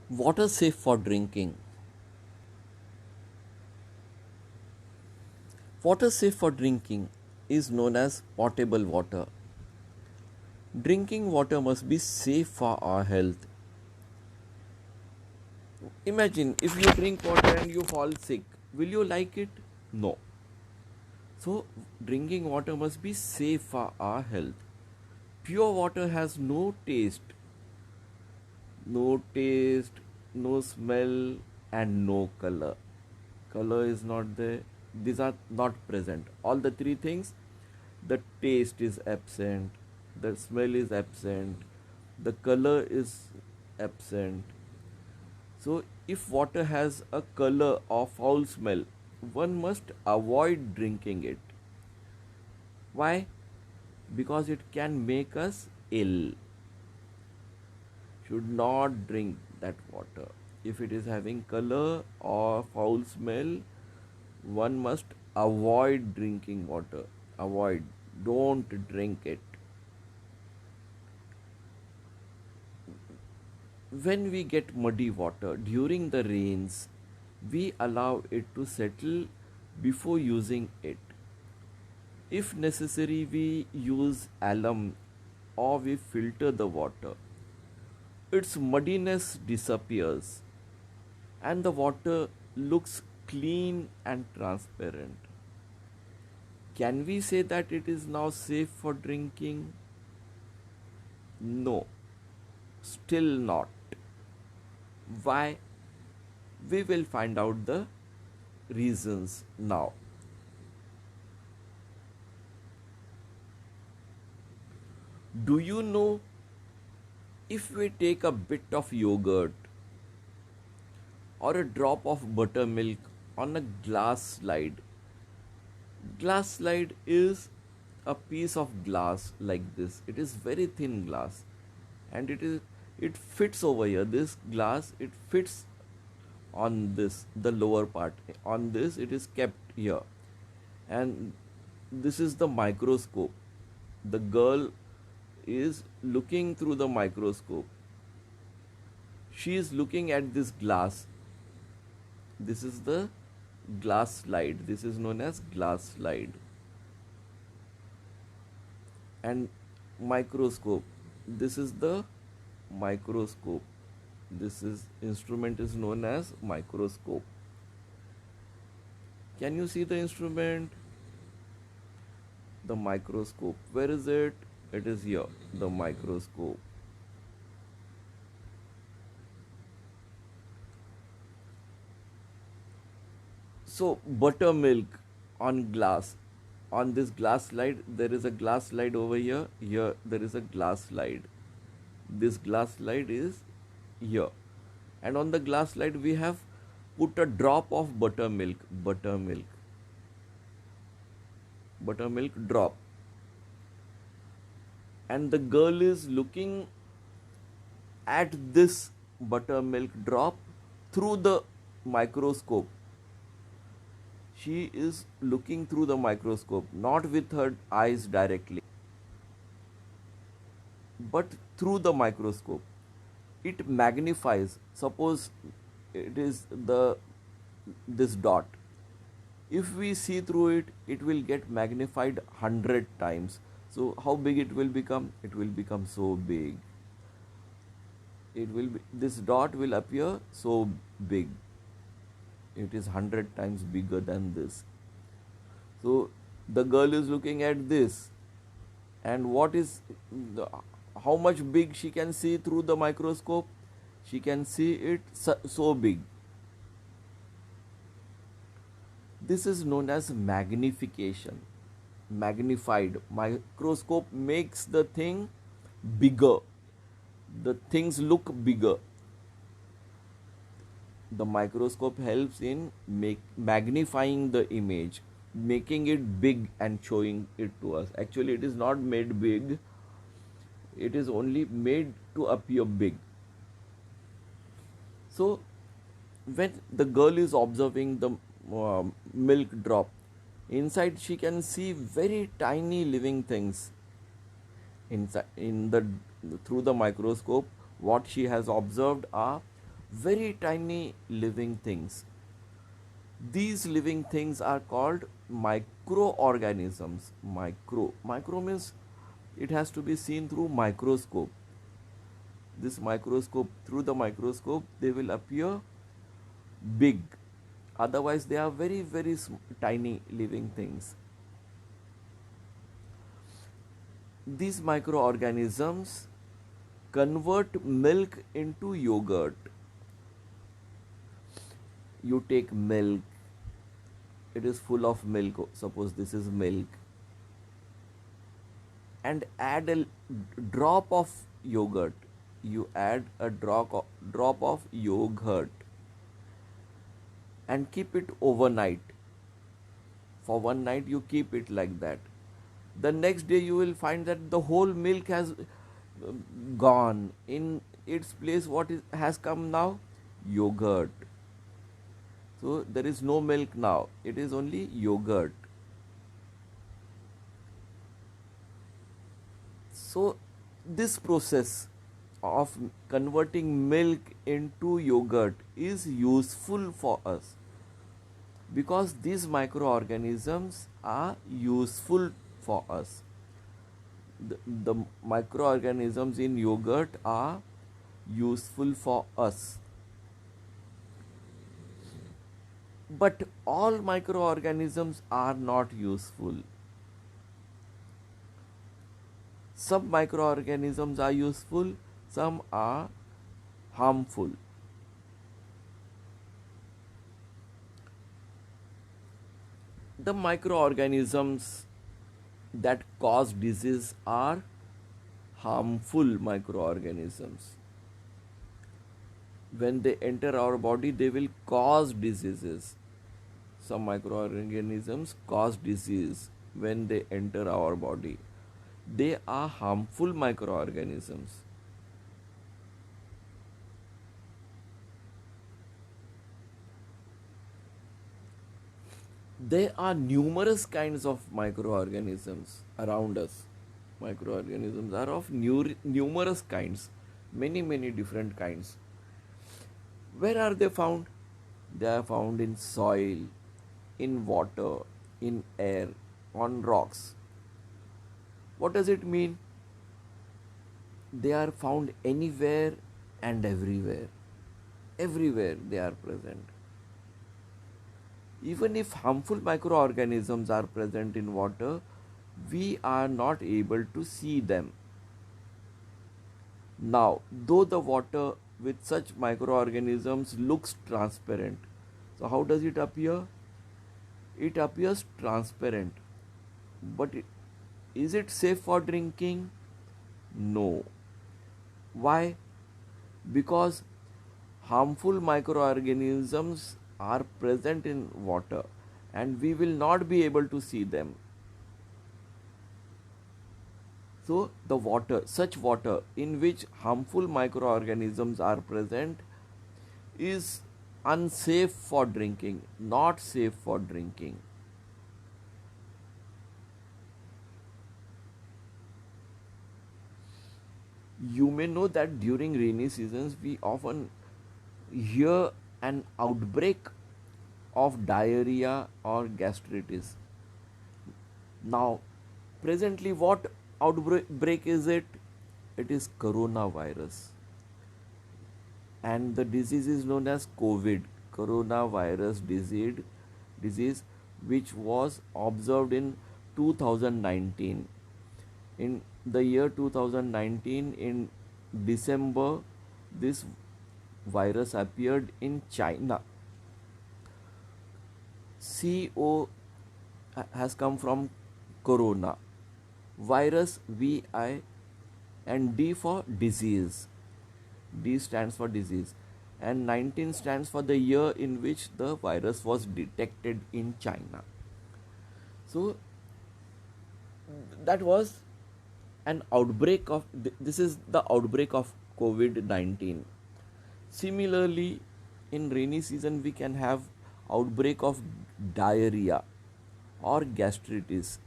Water safe for drinking. Water safe for drinking is known as potable water. Drinking water must be safe for our health. Imagine if you drink water and you fall sick, will you like it? No. So, drinking water must be safe for our health. Pure water has no taste, no smell, and no color. Color is not there, these are not present. All the three things, the taste is absent, the smell is absent, the color is absent. So, if water has a color or foul smell, one must avoid drinking it. Why? Because it can make us ill. Should not drink that water. If it is having color or foul smell, one must avoid drinking water. Avoid. Don't drink it. When we get muddy water during the rains, we allow it to settle before using it. If necessary, we use alum or we filter the water. Its muddiness disappears and the water looks clean and transparent. Can we say that it is now safe for drinking? No, still not. Why? We will find out the reasons now. Do you know, if we take a bit of yogurt or a drop of buttermilk on a glass slide is a piece of glass like this. It is very thin glass and it fits over here. This glass, it fits on this, the lower part. On this it is kept here, and this is the microscope. The girl is looking through the microscope. She is looking at this glass. This is the glass slide. This is known as glass slide. And microscope, this is the microscope. This is instrument is known as microscope. Can you see the instrument? The microscope, where is it? It is here, the microscope. So buttermilk on glass, on this glass slide, there is a glass slide over here. Here there is a glass slide. This glass slide is here, and on the glass slide we have put a drop of buttermilk drop, and the girl is looking at this buttermilk drop through the microscope. She is looking through the microscope, not with her eyes directly, but through the microscope. It magnifies. Suppose it is this dot. If we see through it, it will get magnified 100 times. So how big it will become? It will become so big. This dot will appear so big. It is 100 times bigger than this. So the girl is looking at this, and how much big she can see through the microscope? She can see it so big. This is known as magnification. Magnified. Microscope makes the thing bigger. The things look bigger. The microscope helps in magnifying the image, making it big and showing it to us. Actually, it is not made big. It is only made to appear big. So, when the girl is observing the milk drop, inside she can see very tiny living things. Inside, through the microscope, what she has observed are very tiny living things. These living things are called microorganisms. Micro means it has to be seen through microscope. This microscope, through the microscope, they will appear big. Otherwise, they are very, very tiny living things. These microorganisms convert milk into yogurt. You take milk, it is full of milk, suppose this is milk, and add a drop of yogurt. You add a drop of yogurt and keep it overnight. For one night, you keep it like that. The next day, you will find that the whole milk has gone. In its place, has come now? Yogurt. So there is no milk now, it is only yogurt. So this process of converting milk into yogurt is useful for us because these microorganisms are useful for us. The microorganisms in yogurt are useful for us. But all microorganisms are not useful. Some microorganisms are useful, some are harmful. The microorganisms that cause disease are harmful microorganisms. When they enter our body, they will cause diseases. Some microorganisms cause disease when they enter our body. They are harmful microorganisms. There are numerous kinds of microorganisms around us. Microorganisms are of numerous kinds, many different kinds. Where are they found? They are found in soil, in water, in air, on rocks. What does it mean? They are found anywhere and everywhere. Everywhere they are present. Even if harmful microorganisms are present in water, we are not able to see them. Now, though the water with such microorganisms looks transparent, so how does it appear? It appears transparent. But is it safe for drinking? No. Why? Because harmful microorganisms are present in water and we will not be able to see them. So, the water, such water in which harmful microorganisms are present, is unsafe for drinking, not safe for drinking. You may know that during rainy seasons we often hear an outbreak of diarrhea or gastritis. Now, presently, what outbreak is it? It is coronavirus. And the disease is known as COVID, coronavirus disease, which was observed in 2019. In the year 2019, in December, this virus appeared in China. CO has come from corona, virus VI, and D for disease. D stands for disease, and 19 stands for the year in which the virus was detected in China. So that was an outbreak of this is the outbreak of COVID-19. Similarly, in rainy season we can have outbreak of diarrhea or gastritis,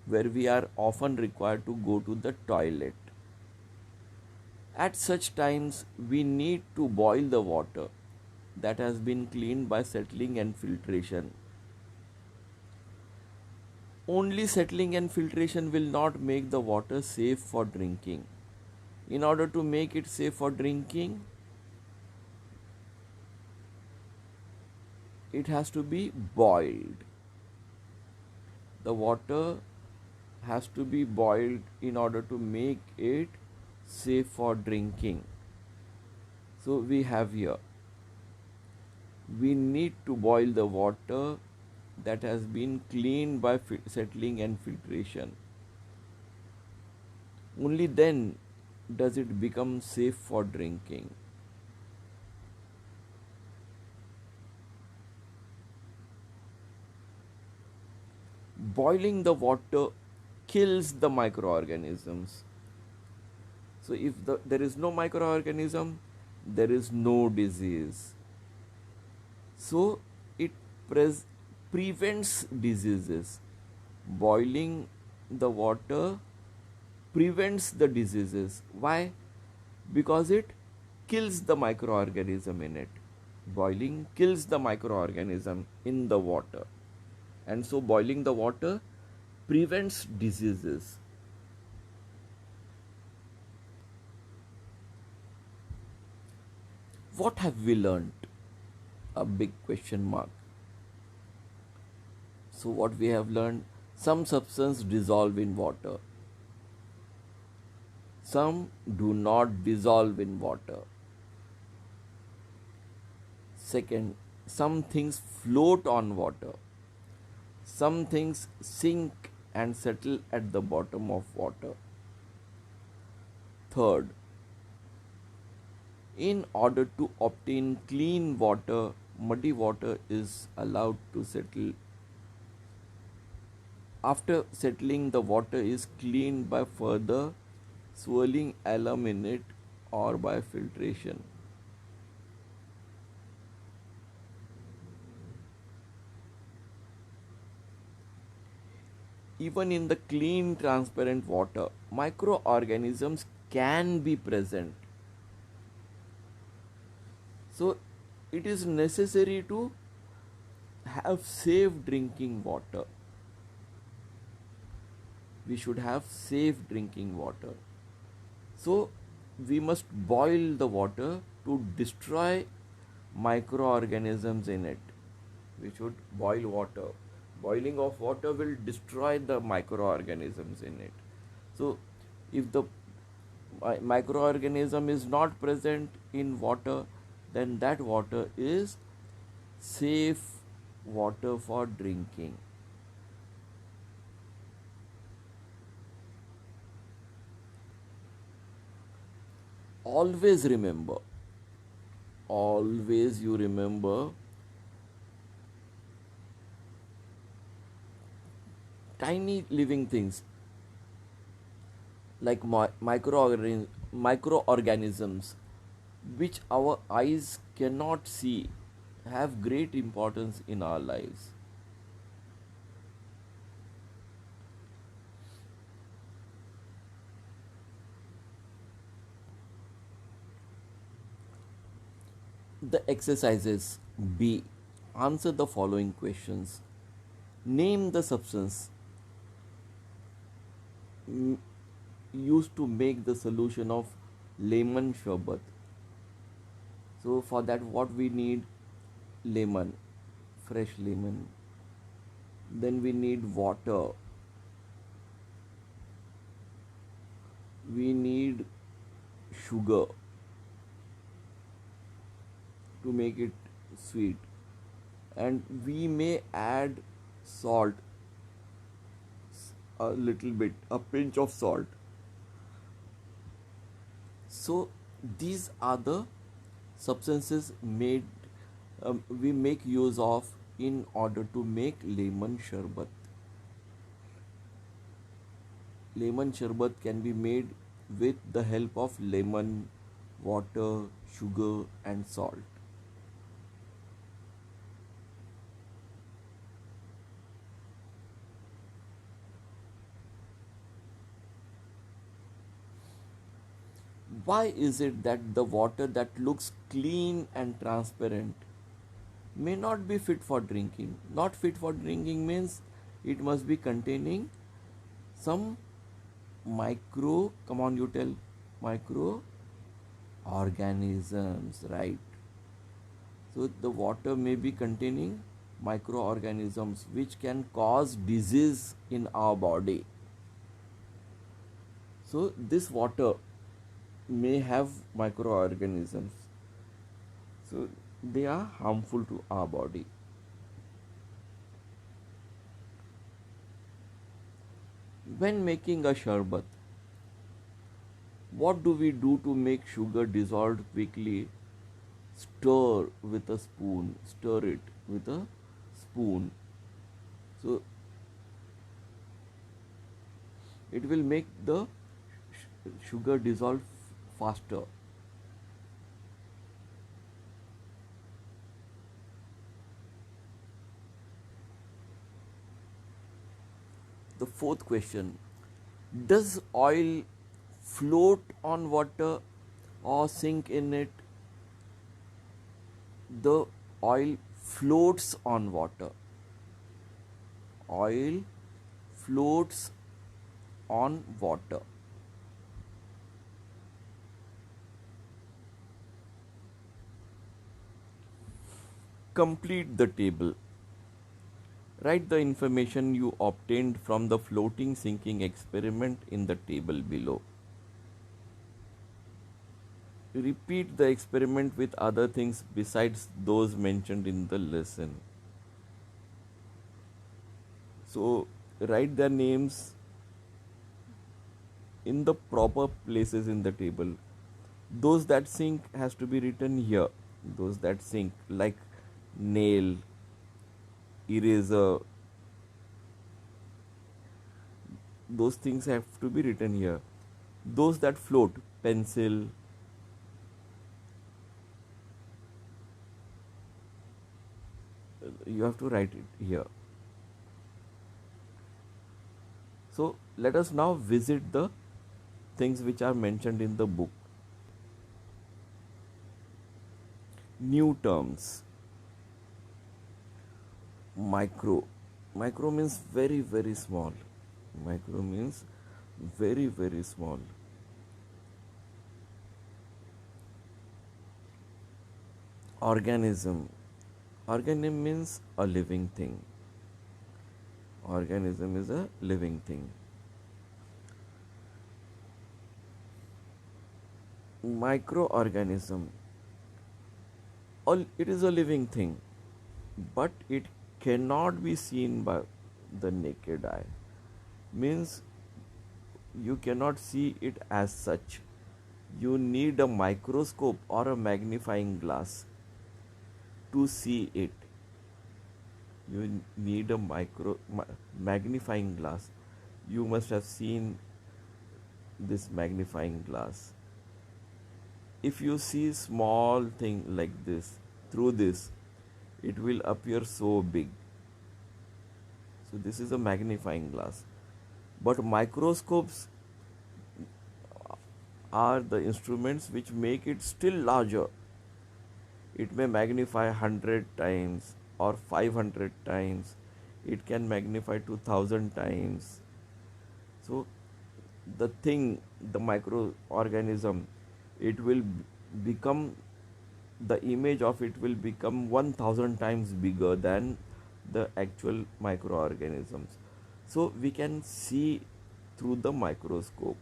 where we are often required to go to the toilet. At such times, we need to boil the water that has been cleaned by settling and filtration. Only settling and filtration will not make the water safe for drinking. In order to make it safe for drinking, it has to be boiled. The water has to be boiled in order to make it safe for drinking. So we have here, we need to boil the water that has been cleaned by settling and filtration. Only then does it become safe for drinking. Boiling the water kills the microorganisms. So if there is no microorganism, there is no disease. So it prevents diseases. Boiling the water prevents the diseases. Why? Because it kills the microorganism in it. Boiling kills the microorganism in the water. And so boiling the water prevents diseases. What have we learned? A big question mark. So what we have learned, some substances dissolve in water. Some do not dissolve in water. Second, some things float on water. Some things sink and settle at the bottom of water. Third, in order to obtain clean water, muddy water is allowed to settle. After settling, the water is cleaned by further swirling alum in it or by filtration. Even in the clean, transparent water, microorganisms can be present. So, it is necessary to have safe drinking water. We should have safe drinking water. So, we must boil the water to destroy microorganisms in it. We should boil water. Boiling of water will destroy the microorganisms in it. So, if the microorganism is not present in water, then that water is safe water for drinking. Always remember, always you remember, tiny living things like microorganisms which our eyes cannot see have great importance in our lives. The exercises B. Answer the following questions. Name the substance used to make the solution of lemon sherbet. So for that what we need? Lemon, fresh lemon. Then we need water. We need sugar to make it sweet. And we may add salt, a little bit, a pinch of salt. So these are the substances we make use of in order to make lemon sherbet. Lemon sherbet can be made with the help of lemon, water, sugar, and salt. Why is it that the water that looks clean and transparent may not be fit for drinking? Not fit for drinking means it must be containing some come on, you tell, microorganisms, right? So the water may be containing microorganisms which can cause disease in our body. So this water may have microorganisms. So they are harmful to our body. When making a sharbat, what do we do to make sugar dissolved quickly? Stir with a spoon. Stir it with a spoon. So it will make the sugar dissolve faster. The fourth question: does oil float on water or sink in it? The oil floats on water. Oil floats on water. Complete the table. Write the information you obtained from the floating sinking experiment in the table below. Repeat the experiment with other things besides those mentioned in the lesson. So, write their names in the proper places in the table. Those that sink has to be written here. Those that sink, like nail, eraser, those things have to be written here. Those that float, pencil, you have to write it here. So let us now visit the things which are mentioned in the book. New terms. Micro. Micro means very, very small. Micro means very, very small. Organism. Organism means a living thing. Organism is a living thing. Microorganism. It is a living thing, but it cannot be seen by the naked eye. Means you cannot see it as such. You need a microscope or a magnifying glass to see it. You need a magnifying glass. You must have seen this magnifying glass. If you see small thing like this, through this, it will appear so big. So this is a magnifying glass. But microscopes are the instruments which make it still larger. It may magnify 100 times or 500 times. It can magnify to 1000 times. So the thing, the microorganism, it will become, the image of it will become 1000 times bigger than the actual microorganisms. So we can see through the microscope.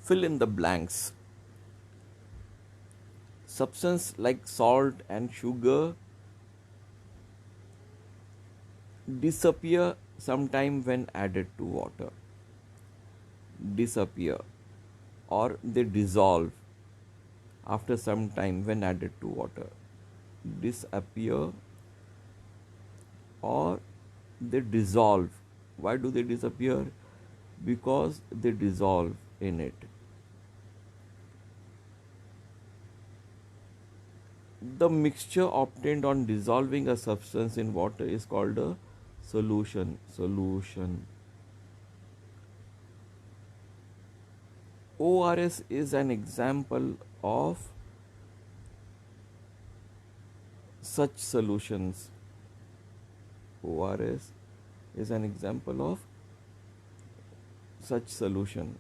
Fill in the blanks. Substance like salt and sugar disappear sometime when added to water. Disappear, or they dissolve after some time when added to water. Disappear, or they dissolve. Why do they disappear? Because they dissolve in it. The mixture obtained on dissolving a substance in water is called a solution. Solution. ORS is an example of such solutions. ORS is an example of such solution.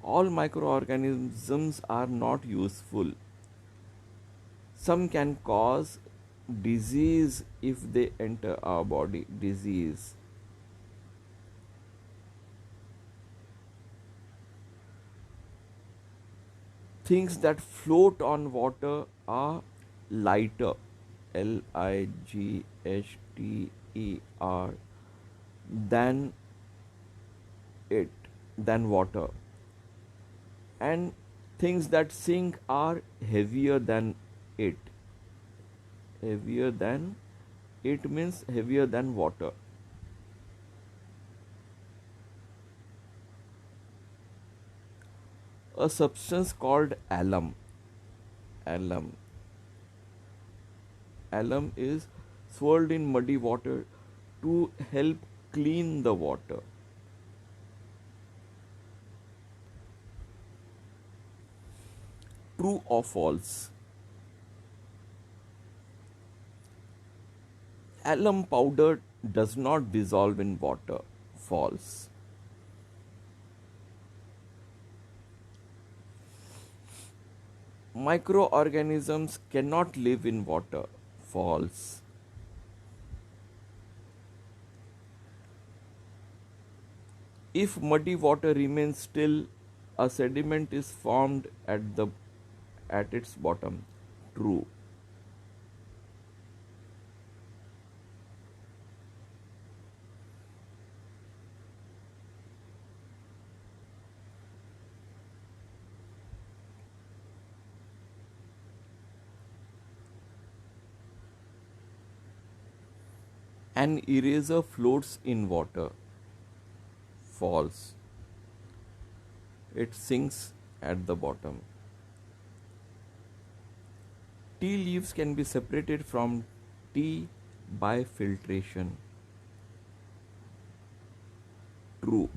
All microorganisms are not useful. Some can cause disease if they enter our body. Disease. Things that float on water are lighter, Lighther, than it, than water. And things that sink are heavier than it. Heavier than it means heavier than water. A substance called alum. Alum. Alum is swirled in muddy water to help clean the water. True or false? Alum powder does not dissolve in water. False. Microorganisms cannot live in water. False. If muddy water remains still, a sediment is formed at its bottom. True. An eraser floats in water. False. It sinks at the bottom. Tea leaves can be separated from tea by filtration. True.